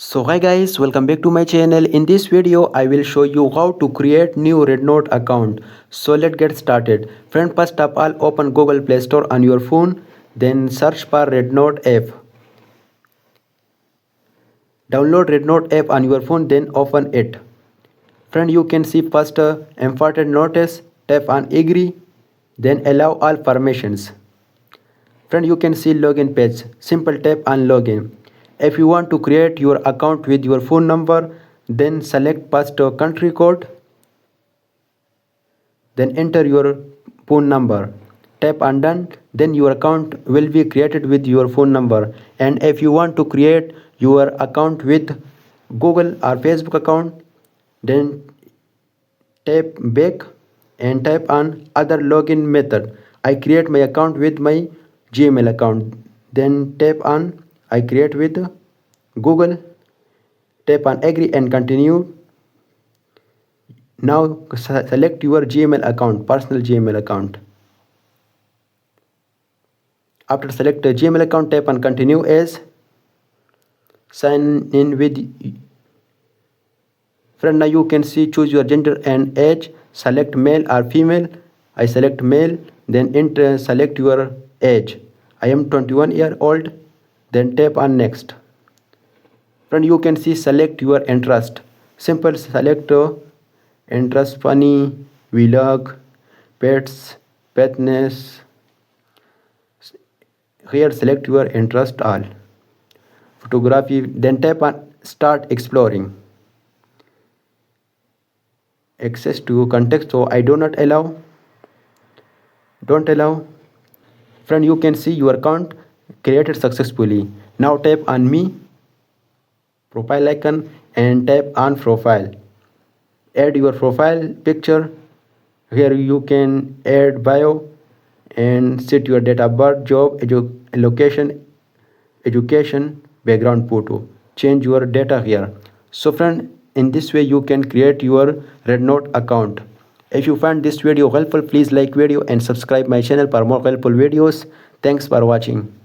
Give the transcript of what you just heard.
So hi guys, welcome back to my channel. In this video I will show you how to create new Rednote account. So let's get started. Friend, first of all open Google Play Store on your phone, then search for Rednote app. Download Rednote app on your phone, then open it. Friend, you can see first important notice, tap on agree, then allow all permissions. Friend, you can see login page. Simple tap on login. If you want to create your account with your phone number, then select first country code, then enter your phone number. Tap on done, then your account will be created with your phone number. And if you want to create your account with Google or Facebook account, then tap back and tap on other login method. I create my account with my Gmail account. Then tap on I create with Google. Tap on agree and continue. Now select your Gmail account, personal Gmail account. After select the Gmail account, tap on continue as. Sign in with. Friend, now you can see choose your gender and age. Select male or female. I select male. Then enter select your age. I am 21-year-old. Then tap on next. Friend, you can see select your interest. Simple select interest, funny, vlog, pets, petness. Here select your interest all. Photography. Then tap on start exploring. Access to context, so I do not allow. Don't allow. Friend, you can see your account created successfully. Now tap on me profile icon and tap on profile. Add your profile picture. Here you can add bio and set your date of birth, job, location, education, background photo. Change your data here. So friend, in this way you can create your Rednote account. If you find this video helpful, please like video and subscribe my channel for more helpful videos. Thanks for watching.